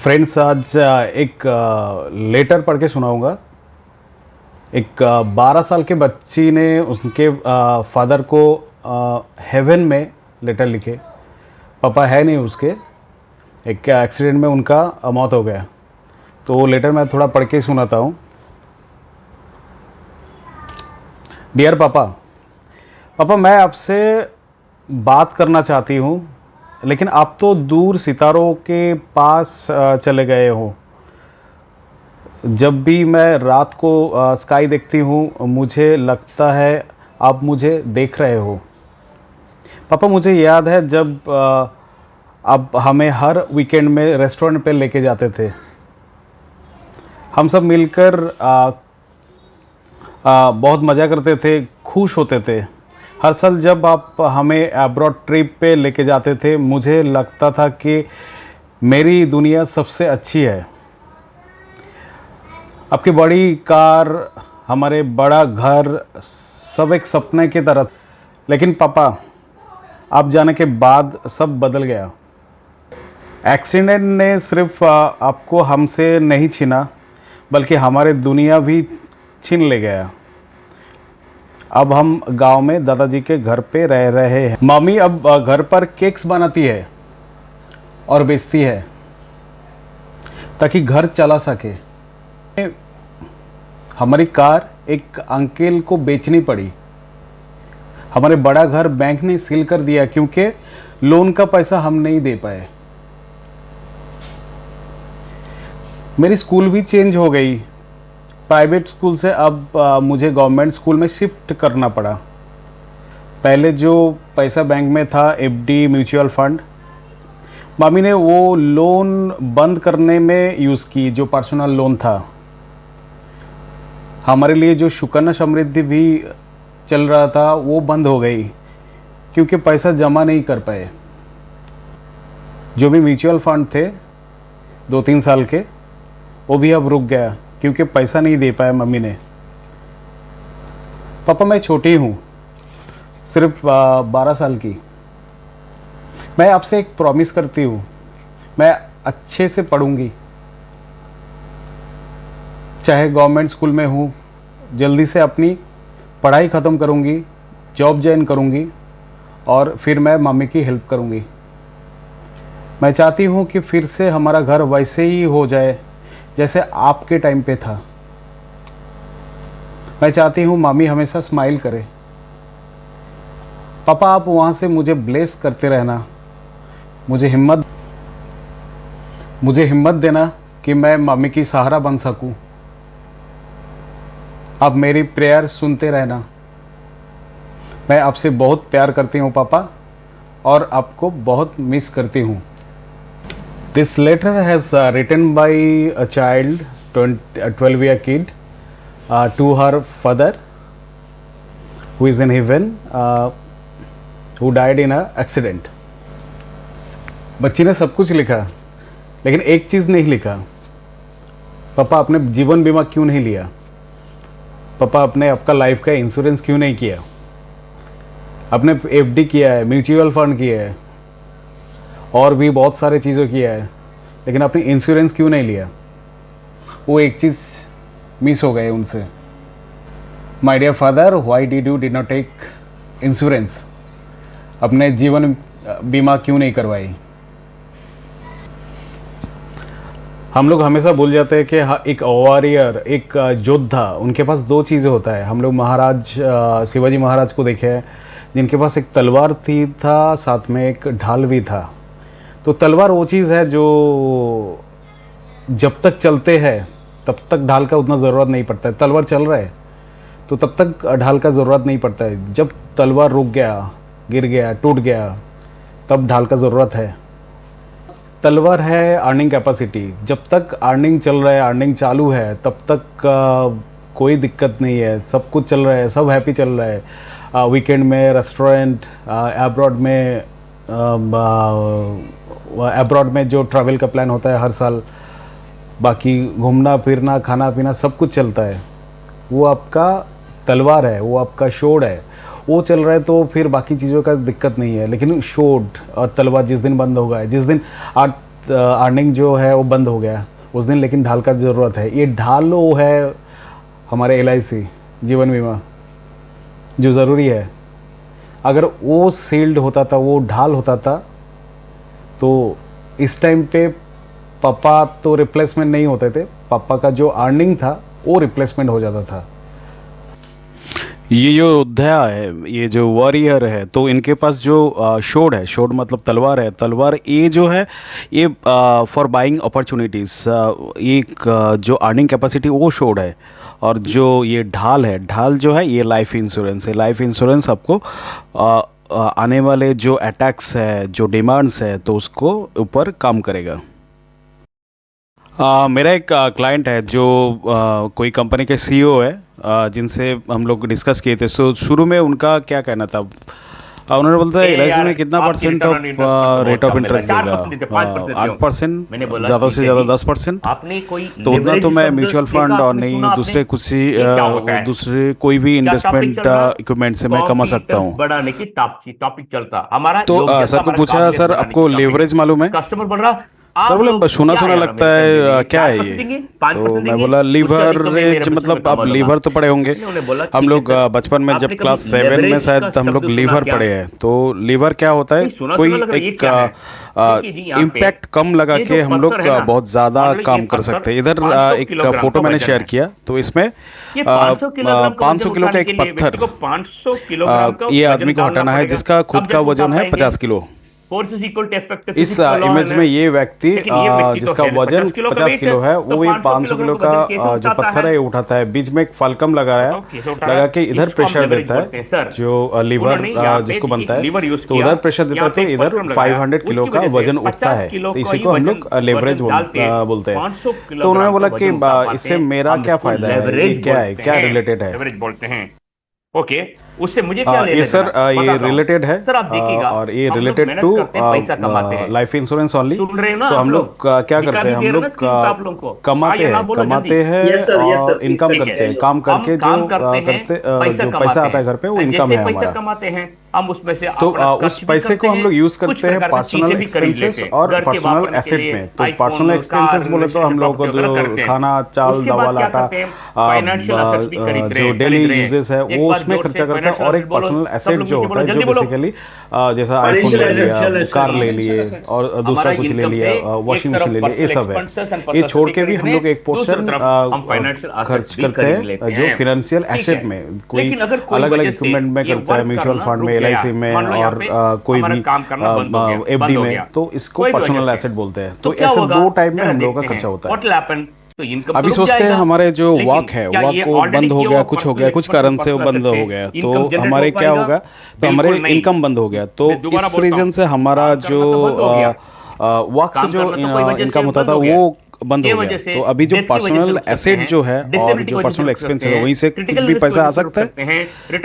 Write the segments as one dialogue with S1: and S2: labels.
S1: Friends, आज एक letter पढ़ के सुनाऊंगा। एक 12 साल के बच्ची ने उसके फादर को हेवन में लेटर लिखे। पापा है नहीं उसके, एक एक्सीडेंट में उनका मौत हो गया। तो वो लेटर मैं थोड़ा पढ़ के सुनाता हूँ। डियर पापा, पापा मैं आपसे बात करना चाहती हूँ, लेकिन आप तो दूर सितारों के पास चले गए हो। जब भी मैं रात को स्काई देखती हूँ मुझे लगता है आप मुझे देख रहे हो। पापा मुझे याद है जब आप हमें हर वीकेंड में रेस्टोरेंट पे लेके जाते थे। हम सब मिलकर बहुत मज़ा करते थे, खुश होते थे। हर साल जब आप हमें अब्रॉड ट्रिप पे लेके जाते थे मुझे लगता था कि मेरी दुनिया सबसे अच्छी है। आपकी बड़ी कार, हमारे बड़ा घर, सब एक सपने की तरह। लेकिन पापा, आप जाने के बाद सब बदल गया। एक्सीडेंट ने सिर्फ आपको हमसे नहीं छीना, बल्कि हमारे दुनिया भी छीन ले गया। अब हम गांव में दादाजी के घर पे रह रहे हैं। मम्मी अब घर पर केक्स बनाती है और बेचती है ताकि घर चला सके। हमारी कार एक अंकल को बेचनी पड़ी। हमारे बड़ा घर बैंक ने सील कर दिया क्योंकि लोन का पैसा हम नहीं दे पाए। मेरी स्कूल भी चेंज हो गई। प्राइवेट स्कूल से अब मुझे गवर्नमेंट स्कूल में शिफ्ट करना पड़ा। पहले जो पैसा बैंक में था, एफडी, म्यूचुअल फंड, मामी ने वो लोन बंद करने में यूज़ की, जो पर्सनल लोन था। हमारे लिए जो सुकन्या समृद्धि भी चल रहा था वो बंद हो गई क्योंकि पैसा जमा नहीं कर पाए। जो भी म्यूचुअल फंड थे 2-3 साल के, वो भी अब रुक गया क्योंकि पैसा नहीं दे पाया मम्मी ने। पापा मैं छोटी हूँ, सिर्फ 12 साल की। मैं आपसे एक प्रॉमिस करती हूँ, मैं अच्छे से पढ़ूंगी, चाहे गवर्नमेंट स्कूल में हूँ। जल्दी से अपनी पढ़ाई ख़त्म करूँगी, जॉब ज्वाइन करूँगी और फिर मैं मम्मी की हेल्प करूँगी। मैं चाहती हूँ कि फिर से हमारा घर वैसे ही हो जाए जैसे आपके टाइम पे था। मैं चाहती हूँ मम्मी हमेशा स्माइल करे। पापा आप वहाँ से मुझे ब्लेस करते रहना, मुझे हिम्मत देना कि मैं मम्मी की सहारा बन सकूं। आप मेरी प्रेयर सुनते रहना। मैं आपसे बहुत प्यार करती हूँ पापा, और आपको बहुत मिस करती हूँ। This letter has written by a child, 12-year kid, to her father, who is in heaven, who died in a accident. बच्ची ने सब कुछ लिखा, लेकिन एक चीज़ नहीं लिखा। पापा आपने जीवन बीमा क्यों नहीं लिया? पापा आपने आपका लाइफ का इंश्योरेंस क्यों नहीं किया? आपने एफडी किया है, म्यूचुअल फंड किया है और भी बहुत सारे चीज़ों किया है, लेकिन आपने इंश्योरेंस क्यों नहीं लिया? वो एक चीज़ मिस हो गए उनसे। My dear father, why did not take insurance? अपने जीवन बीमा क्यों नहीं करवाई? हम लोग हमेशा भूल जाते हैं कि एक वॉरियर, एक योद्धा, उनके पास 2 चीज़ें होता है। हम लोग महाराज शिवाजी महाराज को देखे हैं, जिनके पास एक तलवार था, साथ में एक ढाल भी था। तो तलवार वो चीज़ है जो जब तक चलते हैं तब तक ढाल का उतना ज़रूरत नहीं पड़ता है। तलवार चल रहा है तो तब तक ढाल का ज़रूरत नहीं पड़ता है। जब तलवार रुक गया, गिर गया, टूट गया, तब ढाल का ज़रूरत है। तलवार है अर्निंग कैपेसिटी। जब तक अर्निंग चल रहा है, अर्निंग चालू है, तब तक कोई दिक्कत नहीं है, सब कुछ चल रहा है, सब हैप्पी चल रहा है। वीकेंड में रेस्टोरेंट, अब्रॉड में जो ट्रैवल का प्लान होता है हर साल, बाकी घूमना फिरना, खाना पीना, सब कुछ चलता है। वो आपका तलवार है, वो आपका शोड है, वो चल रहा है तो फिर बाकी चीज़ों का दिक्कत नहीं है। लेकिन शोड और तलवार जिस दिन बंद होगा, जिस दिन अर्निंग जो है वो बंद हो गया उस दिन, लेकिन ढाल का ज़रूरत है। ये ढाल वो है हमारे LIC जीवन बीमा जो ज़रूरी है। अगर वो सील्ड होता था, वो ढाल होता था, तो इस टाइम पे पापा तो रिप्लेसमेंट नहीं होते थे, पापा का जो अर्निंग था वो रिप्लेसमेंट हो जाता था।
S2: ये जो योद्धा है, ये जो वॉरियर है, तो इनके पास जो शोड है, शोड मतलब तलवार है, तलवार ये जो है ये फॉर बाइंग अपॉर्चुनिटीज़, एक जो अर्निंग कैपेसिटी वो शोड है। और जो ये ढाल है, ढाल जो है ये लाइफ इंश्योरेंस है। लाइफ इंश्योरेंस आपको आने वाले जो अटैक्स है, जो डिमांड्स है, तो उसको ऊपर काम करेगा। मेरा एक क्लाइंट है जो कोई कंपनी के CEO है, जिनसे हम लोग डिस्कस किए थे। सो शुरू में उनका क्या कहना था, उन्होंने बोलता है LIC में कितना percent of rate of interest देगा, 8%, ज़्यादा से ज़्यादा 10%। तो उतना तो मैं म्यूचुअल फंड और नहीं दूसरे कोई भी इन्वेस्टमेंट इक्विपमेंट से मैं कमा सकता हूँ। तो सर को पूछा, सर आपको लेवरेज मालूम है? सर बोले सुना सुना लगता है, क्या है ये? तो मैं बोला लीवरेज मतलब आप लीवर तो पढ़े होंगे, हम लोग बचपन में जब क्लास 7 में शायद हम लोग लीवर पढ़े हैं। तो लीवर क्या होता है, कोई एक इम्पैक्ट कम लगा के हम लोग बहुत ज़्यादा काम कर सकते हैं। इधर एक फोटो मैंने शेयर किया, तो इसमें 500 किलो का एक पत्थर ये आदमी को हटाना है जिसका खुद का वजन है 50 किलो। इस इमेज में ये व्यक्ति जिसका वजन 50 किलो है, वो ये 500 किलो का जो पत्थर है ये उठाता है। बीच में एक फलकम लगा रहा है, लगा के इधर प्रेशर देता है, जो लीवर जिसको बनता है, तो उधर प्रेशर देता है, तो इधर 500 किलो का वजन उठता है। तो इसी को हम लोग लेवरेज बोलते हैं। तो उन्होंने बोला कि इससे मेरा क्या फायदा है, क्या है, क्या रिलेटेड है?
S3: ओके, उससे मुझे क्या लेना?
S1: ये सर ये रिलेटेड है
S3: सर, आप देखिएगा,
S1: और ये related to life insurance only. तो हम लोग क्या करते हैं, हम लोग कमाते हैं और इनकम करते हैं, काम करके जो पैसा आता है घर पे, वो इनकम है हमारा।
S3: कमाते हैं हम उसमें से,
S1: तो उस पैसे को हम लोग यूज करते हैं पर्सनल एक्सपेंसेस और पर्सनल एसेट में। तो पर्सनल एक्सपेंसेस बोले तो हम लोग को जो खाना, चाल, दाल, आटा, जो डेली यूजेस है वो उसमें खर्चा करते हैं। और एक पर्सनल एसेट जो होता है, जो बेसिकली जैसा आईफोन ले लिया, कार ले लिए और दूसरा कुछ ले लिया, वॉशिंग मशीन ले लिया, ये सब है। ये छोड़ के भी हम लोग एक पोर्शन खर्च करते हैं जो फाइनेंशियल एसेट में, कोई अलग अलग इक्विपमेंट में करता है, म्यूचुअल फंड में, LIC में और कोई भी FD में। तो इसको पर्सनल एसेट बोलते हैं। तो ऐसे दो टाइप में हम लोगों का खर्चा होता है। अभी सोचते हैं हमारे जो वॉक है, वॉक को बंद हो गया, कुछ हो गया, कुछ कारण से वो बंद हो गया, तो हमारे क्या होगा, तो हमारे इनकम बंद हो गया। तो इस रीजन से हमारा जो वॉक से जो इनकम होता था वो बंद हो गया। तो अभी जो पर्सनल एसेट जो है और जो पर्सनल एक्सपेंस है, वहीं से कुछ भी पैसा आ सकता है?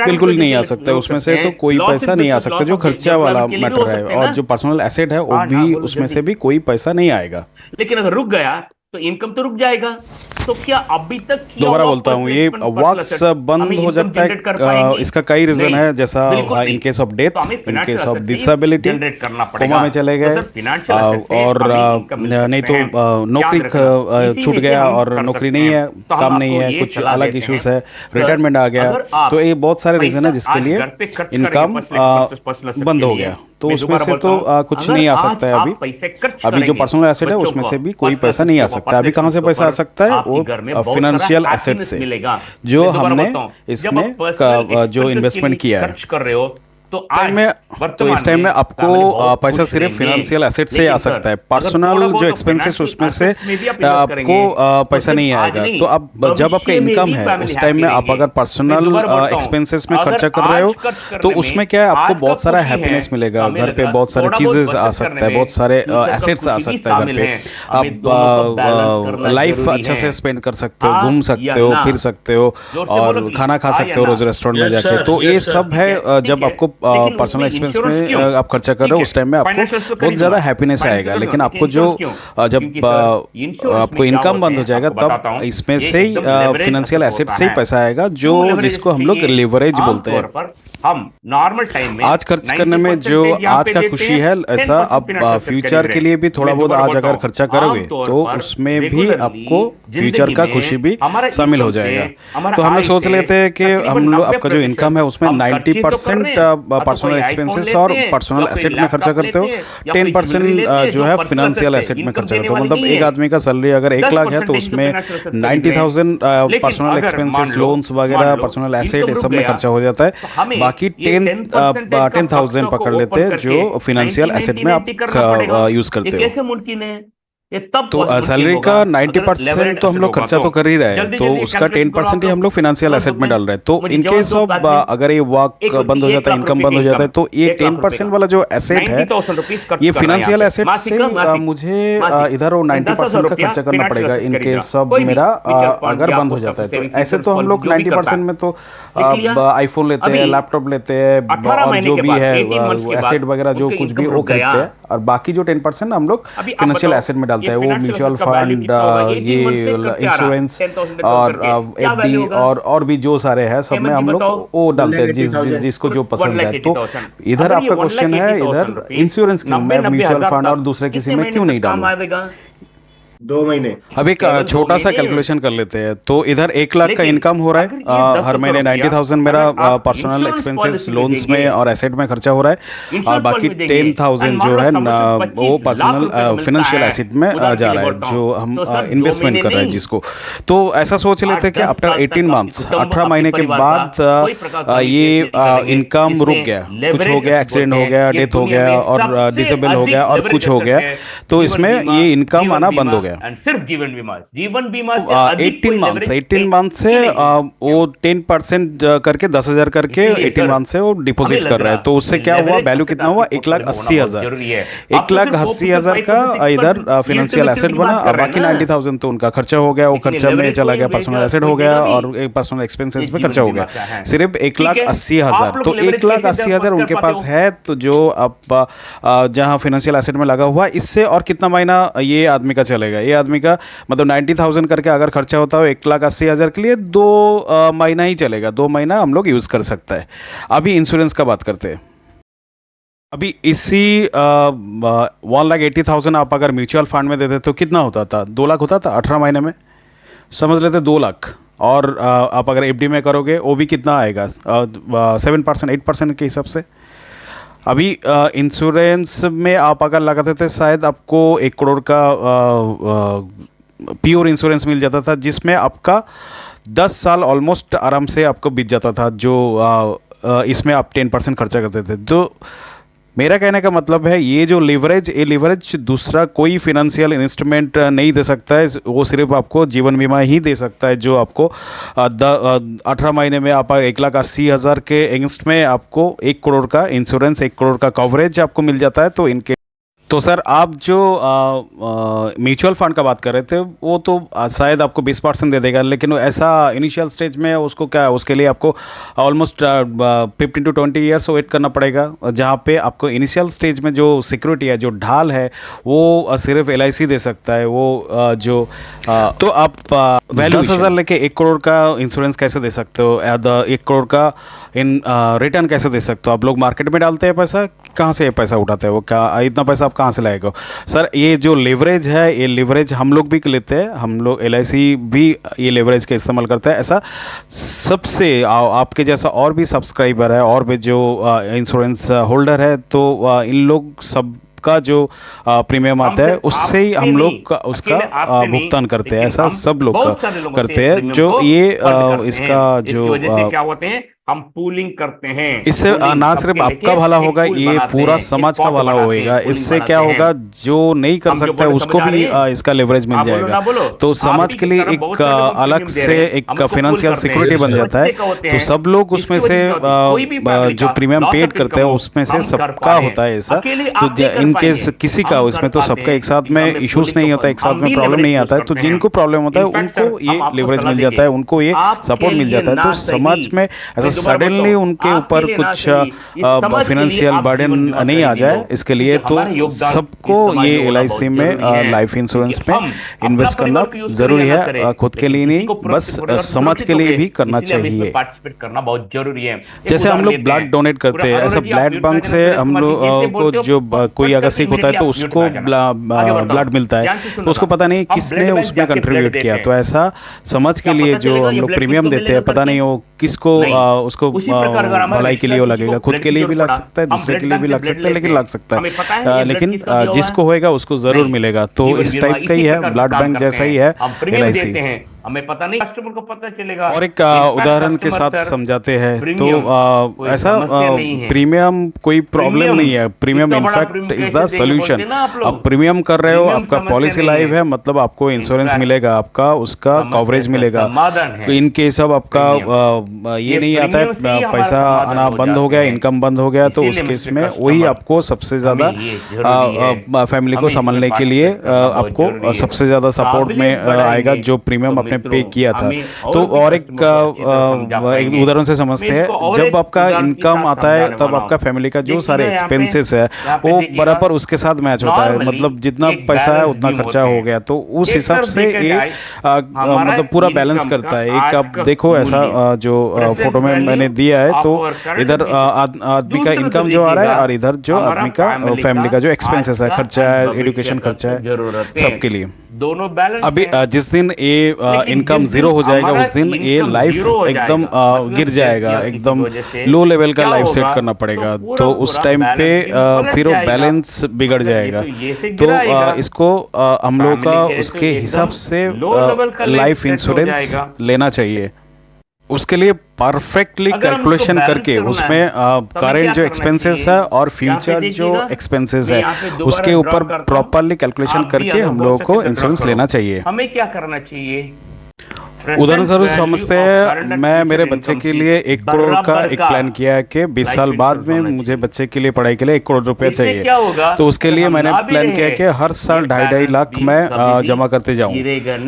S1: बिल्कुल नहीं आ सकता है। उसमें से तो कोई पैसा नहीं आ सकता, जो खर्चा वाला मैटर है। और जो पर्सनल एसेट है वो भी, उसमें से भी कोई पैसा नहीं आएगा।
S3: लेकिन अगर रुक गया तो इनकम तो रुक जाएगा। तो क्या अभी तक
S1: दोबारा बोलता हूँ, ये वॉक्स बंद हो जाता है। इसका कई रीजन है, जैसा in case of death, in case of disability, coma में चले गए, और नहीं तो नौकरी छूट गया और नौकरी नहीं है, काम नहीं है, कुछ अलग इश्यूज है, रिटायरमेंट आ गया। तो ये बहुत सारे रीजन है जिसके लिए इनकम बंद हो गया। तो उसमें से तो कुछ नहीं आ सकता है अभी जो पर्सनल एसेट है उसमें से भी कोई पैसा नहीं आ सकता। अभी कहाँ से पैसा आ सकता है? वो फाइनेंशियल एसेट से, जो हमने इसमें जो इन्वेस्टमेंट किया है। तो इस टाइम में आपको पैसा सिर्फ फाइनेंशियल एसेट से आ सकता है। पर्सनल जो एक्सपेंसेस उसमें से आपको पैसा नहीं आएगा। तो अब जब आपका इनकम है उस टाइम में आप अगर पर्सनल एक्सपेंसेस में खर्चा कर रहे हो, तो उसमें क्या है, आपको बहुत सारा हैप्पीनेस मिलेगा। घर पे बहुत सारे चीजेस आ सकता है, बहुत सारे एसेट्स आ सकता है घर पे। आप लाइफ अच्छा से स्पेंड कर सकते हो, घूम सकते हो, फिर सकते हो और खाना खा सकते हो रोज रेस्टोरेंट में जाके। तो ये सब है जब आपको पर्सनल एक्सपेंस में आप खर्चा कर रहे हो, उस टाइम में आपको बहुत ज़्यादा हैप्पीनेस आएगा। लेकिन आपको जो जब आपको इनकम बंद हो जाएगा, तब इसमें से ही फाइनेंशियल एसेट से ही पैसा आएगा, जो जिसको हम लोग लेवरेज बोलते हैं।
S3: हम नॉर्मल टाइम में
S2: आज खर्च करने में जो आज का खुशी है, ऐसा अब फ्यूचर के लिए भी थोड़ा बहुत आज अगर खर्चा करोगे तो उसमें भी आपको फ्यूचर का खुशी भी शामिल हो जाएगा। तो हम लोग सोच लेते हैं कि हम लोग आपका जो इनकम है उसमें 90% पर्सनल एक्सपेंसेस और पर्सनल एसेट में खर्चा करते हो, 10% जो है फिनेंशियल एसेट में खर्चा करते हो। मतलब एक आदमी का सैलरी अगर 1 लाख है तो उसमें 90,000 पर्सनल एक्सपेंसेस, लोन्स वगैरह, पर्सनल एसेट, ये सब में खर्चा हो जाता है। बाकी 10,000 पकड़ लेते हैं जो फिनेंशियल एसेट में आप यूज करते हो।
S3: कैसे मुमकिन है? ये तब
S2: तो सैलरी का 90% तो हम लोग खर्चा तो कर ही रहे हैं, तो उसका 10% ही हम लोग फिनेंशियल एसेट में डाल रहे हैं। तो इन केस ऑफ अगर ये वर्क बंद हो जाता है, इनकम बंद हो जाता है, तो ये 10% वाला जो एसेट है ये फिनेंशियल एसेट से मुझे इधर वो 90% का खर्चा करना पड़ेगा इन केस ऑफ मेरा अगर बंद हो जाता है। तो ऐसे तो हम लोग 90% में तो आईफोन लेते हैं, लैपटॉप लेते हैं और जो भी है एसेट वगैरह जो कुछ भी वो खरीदते हैं, और बाकी जो 10% हम लोग फिनेंशियल एसेट में डालते हैं। वो म्यूचुअल फंड, ये इंश्योरेंस और एफडी और भी जो सारे हैं सब में हम लोग वो डालते हैं जिसको जो पसंद है। तो इधर आपका क्वेश्चन है, इधर इंश्योरेंस क्यों, मैं म्यूचुअल फंड और दूसरे किसी में क्यों नहीं डालूं?
S4: 2 महीने।
S2: अब एक छोटा सा कैलकुलेशन कर लेते हैं। तो इधर 1 लाख का इनकम हो रहा है, हर महीने 90,000 मेरा पर्सनल एक्सपेंसेस, लोन्स में और एसेट में खर्चा हो रहा है, और बाकी 10,000 जो है वो पर्सनल फिनेंशियल एसेट में जा रहा है, जो हम इन्वेस्टमेंट कर रहे हैं जिसको। तो ऐसा सोच लेते हैं कि आफ्टर 18 मंथ्स, 18 महीने के बाद ये इनकम रुक गया, कुछ हो गया, एक्सीडेंट हो गया, डेथ हो गया और डिसेबल हो गया और कुछ हो गया, तो इसमें ये इनकम आना बंद हो गया।
S3: सिर्फ जीवन बीमा
S2: 18 मंथ से वो 10% करके 10,000 करके 18 मंथ से वो डिपॉजिट कर रहा है। तो उससे क्या हुआ, वैल्यू कितना हुआ, 1,80,000। 1,80,000 का इधर फिनेंशियल एसेट बना, और बाकी 90,000 तो उनका खर्चा हो गया, वो खर्चा में चला गया, पर्सनल एसेट हो गया और पर्सनल एक्सपेंसेस में खर्चा हो गया, सिर्फ 1,80,000। तो 1,80,000 उनके पास है, तो जो अब जहां फिनेंशियल एसेट में लगा हुआ, इससे और कितना महीना ये आदमी का चलेगा? ये आदमी का मतलब 90,000 करके अगर खर्चा होता है 1,80,000 के लिए 2 महीना ही चलेगा, 2 महीना हम लोग यूज कर सकते हैं। अभी इंश्योरेंस का बात करते हैं। अभी इसी 1,80,000 आप अगर म्यूचुअल फंड में देते तो कितना होता था? 2 लाख होता था 18 महीने में, समझ लेते 2 लाख। और आप अगर एफडी में करोगे वो भी कितना आएगा, 7%, 8% के हिसाब से। अभी इंश्योरेंस में आप अगर लगाते थे शायद आपको 1 करोड़ का प्योर इंश्योरेंस मिल जाता था, जिसमें आपका 10 साल ऑलमोस्ट आराम से आपको बीत जाता था, जो इसमें आप 10% खर्चा करते थे। तो मेरा कहने का मतलब है ये जो ये लिवरेज दूसरा कोई फिनेंशियल इंस्ट्रूमेंट नहीं दे सकता है, वो सिर्फ आपको जीवन बीमा ही दे सकता है, जो आपको 18 महीने में आप 1,80,000 के अगेंस्ट में आपको 1 करोड़ का इंश्योरेंस, 1 करोड़ का कवरेज आपको मिल जाता है। तो इनके तो सर आप जो म्यूचुअल फंड का बात कर रहे थे वो तो शायद आपको 20% दे देगा, लेकिन ऐसा इनिशियल स्टेज में उसको क्या, उसके लिए आपको ऑलमोस्ट 15 to 20 ईयर्स वेट करना पड़ेगा, जहाँ पे आपको इनिशियल स्टेज में जो सिक्योरिटी है, जो ढाल है, वो सिर्फ LIC दे सकता है। वो जो तो आप 10,000 लेके 1 करोड़ का इंश्योरेंस कैसे दे सकते हो? 1 करोड़ का रिटर्न कैसे दे सकते हो? आप लोग मार्केट में डालते हैं पैसा, कहाँ से पैसा उठाते हैं? वो क्या इतना पैसा आप कहाँ से लाएगा? सर ये जो लेवरेज है, ये लेवरेज हम लोग भी लेते हैं, हम लोग LIC भी ये लेवरेज का इस्तेमाल करता है। ऐसा सबसे आपके जैसा और भी सब्सक्राइबर है और भी जो इंश्योरेंस होल्डर है, तो इन लोग सब का जो प्रीमियम आता है उससे ही हम लोग उसका भुगतान करते हैं। ऐसा सब लोग करते हैं। जो ये इसका जो
S3: क्या होते हैं, हम पूलिंग करते हैं।
S2: इससे ना सिर्फ आपका भला होगा, ये पूरा समाज का भला होएगा। इससे क्या होगा, जो नहीं कर सकता है उसको भी इसका लेवरेज मिल जाएगा। तो समाज के लिए एक अलग से एक फाइनेंशियल सिक्योरिटी बन जाता है। तो सब लोग उसमें से जो प्रीमियम पेड करते हैं उसमें से सबका होता है ऐसा। तो इनकेस किसी का उसमें तो सबका एक साथ में इश्यूज नहीं होता, एक साथ में प्रॉब्लम नहीं आता है। तो जिनको प्रॉब्लम होता है उनको ये लेवरेज मिल जाता है, उनको ये सपोर्ट मिल जाता है। तो समाज में ऐसा सडनली उनके ऊपर कुछ फाइनेंशियल बर्डन नहीं आ जाए, इसके लिए तो सबको ये LIC में लाइफ इंश्योरेंस में इन्वेस्ट करना जरूरी है, खुद के लिए नहीं बस समाज के लिए भी करना चाहिए।
S3: पार्टिसिपेट करना बहुत जरूरी है।
S2: जैसे हम लोग ब्लड डोनेट करते हैं, ऐसा ब्लड बैंक से हम लोग को जो कोई अगर सिक होता है तो उसको ब्लड मिलता है, तो उसको पता नहीं किसने उसमें कंट्रीब्यूट किया, तो ऐसा समाज के लिए जो हम लोग प्रीमियम देते हैं पता नहीं वो किसको उसको भलाई के लिए वो लगेगा, खुद के लिए भी लग सकता है, दूसरे के लिए भी लग सकता है, लेकिन लग सकता है, लेकिन जिसको होएगा उसको जरूर मिलेगा। तो इस टाइप का ही है, ब्लड बैंक जैसा ही है LIC।
S3: हमें पता नहीं, कस्टमर को पता चलेगा।
S2: और एक उदाहरण के साथ समझाते हैं तो ऐसा प्रीमियम कोई प्रॉब्लम नहीं है, premium in fact is the solution. आप प्रीमियम कर रहे हो, आपका पॉलिसी लाइव है, मतलब आपको इंश्योरेंस मिलेगा, आपका उसका कवरेज मिलेगा। इन केस अब आपका ये नहीं आता है, पैसा आना बंद हो गया, इनकम बंद हो गया, तो उस केस में वही आपको सबसे ज्यादा फैमिली को संभालने के लिए आपको सबसे ज्यादा सपोर्ट में आएगा जो प्रीमियम आपने पे किया था। तो और एक उदाहरण से समझते हैं, जब आपका इनकम आता है तब आपका फैमिली का जो सारे एक्सपेंसेस है वो बराबर उसके साथ मैच होता है, मतलब जितना पैसा है उतना खर्चा हो गया, तो उस हिसाब से ये मतलब पूरा बैलेंस करता है। एक आप देखो ऐसा जो फोटो में मैंने दिया है, तो इधर आदमी का इनकम जो आ रहा है और इधर जो आदमी का फैमिली का जो एक्सपेंसेस है, खर्चा है, एजुकेशन खर्चा है, सबके लिए
S3: दोनों बैलेंस।
S2: अभी जिस दिन ये इनकम जीरो हो जाएगा उस दिन ये लाइफ एकदम गिर जाएगा, एकदम लो लेवल का लाइफ सेट करना पड़ेगा, तो उस टाइम पे फिर वो बैलेंस बिगड़ जाएगा। तो इसको हम लोग का उसके हिसाब से लाइफ इंश्योरेंस लेना चाहिए। उसके लिए परफेक्टली कैलकुलेशन करके उसमें करंट जो एक्सपेंसेस है और फ्यूचर जो एक्सपेंसेस है उसके ऊपर प्रॉपरली कैलकुलेशन करके हम लोगों को इंश्योरेंस लेना चाहिए।
S3: हमें क्या करना चाहिए?
S2: उदाहरण स्वरूप समझते हैं, मैं मेरे बच्चे के लिए 1 करोड़ का एक प्लान किया है कि 20 साल बाद में मुझे बच्चे के लिए पढ़ाई के लिए 1 करोड़ रुपए चाहिए, तो उसके लिए मैंने प्लान किया कि हर साल 2.5 लाख मैं जमा करते जाऊं।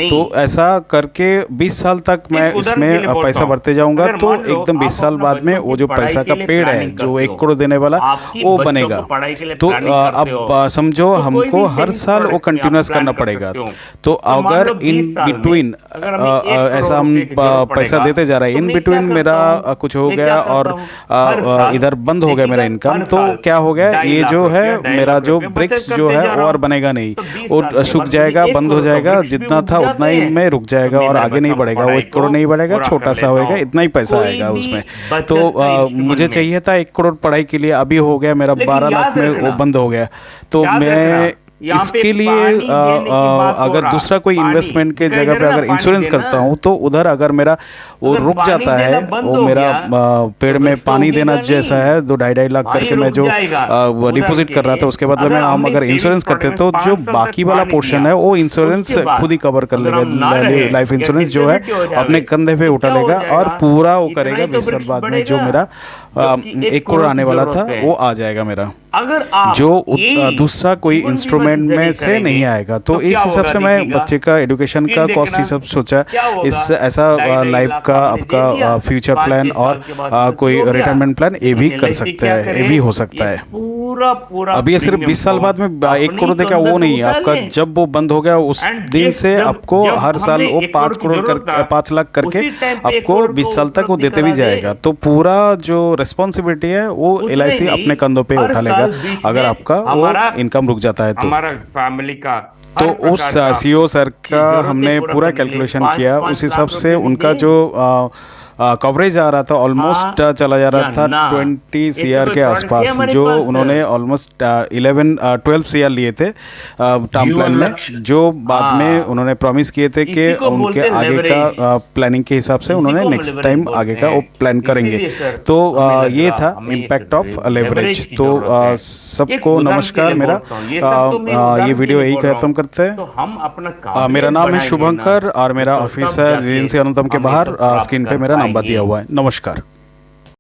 S2: तो ऐसा करके 20 साल तक मैं इसमें पैसा भरते जाऊंगा, तो एकदम 20 साल बाद में वो जो पैसा का पेड़ है जो 1 करोड़ देने वाला वो बनेगा। तो अब समझो हमको हर साल वो कंटिन्यूस करना पड़ेगा, तो अगर इन बिटवीन ऐसा हम पैसा देते जा रहे हैं, इन बिटवीन मेरा कुछ हो गया और इधर बंद हो गया मेरा इनकम, तो क्या हो गया, ये जो है मेरा जो ब्रिक्स जो है वो और बनेगा नहीं, वो सूख जाएगा, बंद हो जाएगा, जितना था उतना ही में रुक जाएगा और आगे नहीं बढ़ेगा, वो 1 करोड़ नहीं बढ़ेगा, छोटा सा होएगा, इतना ही पैसा आएगा उसमें। तो मुझे चाहिए था 1 करोड़ पढ़ाई के लिए, अभी हो गया मेरा 12 लाख में वो बंद हो गया। तो मैं इसके लिए अगर दूसरा कोई इन्वेस्टमेंट के जगह पे अगर इंश्योरेंस करता हूँ, तो उधर अगर मेरा वो रुक जाता है, वो मेरा पेड़ में पानी देना जैसा है, 2-2.5 लाख करके मैं जो डिपॉजिट कर रहा था उसके बदले में हम अगर इंश्योरेंस करते तो जो बाकी वाला पोर्शन है वो इंश्योरेंस खुद ही कवर कर लेगा। लाइफ इंश्योरेंस जो है अपने कंधे पे उठा लेगा और पूरा वो करेगा, 20 साल बाद में जो मेरा 1 करोड़ आने वाला था वो आ जाएगा मेरा,
S3: अगर आप
S2: जो दूसरा कोई इंस्ट्रूमेंट में से नहीं आएगा। तो इस हिसाब से मैं बच्चे का एजुकेशन का कॉस्ट ही सब सोचा, इस ऐसा लाइफ का आपका फ्यूचर प्लान और कोई रिटायरमेंट प्लान ये भी कर सकते हैं, ये भी हो सकता है।
S3: पूरा
S2: अभी ये सिर्फ 20 साल बाद में 1 करोड़ देगा वो नहीं है, आपका जब वो बंद हो गया उस दिन से आपको हर साल वो 5 करोड़ कर 5 लाख करके आपको 20 साल तक वो देते भी जाएगा। तो पूरा जो रिस्पॉन्सिबिलिटी है वो LIC अपने कंधों पे उठा लेगा अगर आपका वो इनकम रुक जाता है। तो
S3: हमारा फैमिली का
S2: तो उस CEO सर का हमने पूरा कैलकुलेशन किया, उस हिसाब से उनका जो कवरेज आ रहा था ऑलमोस्ट चला जा रहा था 20 CR के आसपास, जो उन्होंने ऑलमोस्ट 12 CR लिए थे टर्म प्लान में, जो बाद में उन्होंने प्रॉमिस किए थे कि उनके आगे का प्लानिंग के हिसाब से उन्होंने नेक्स्ट टाइम आगे का वो प्लान करेंगे। तो ये था इम्पैक्ट ऑफ लेवरेज। तो सबको नमस्कार, मेरा ये वीडियो यही खत्म करते हैं। मेरा नाम है शुभंकर और मेरा ऑफिस है रेजिडेंसी अनुतम के बाहर, स्क्रीन पे मेरा नंबर दिया हुआ है। नमस्कार।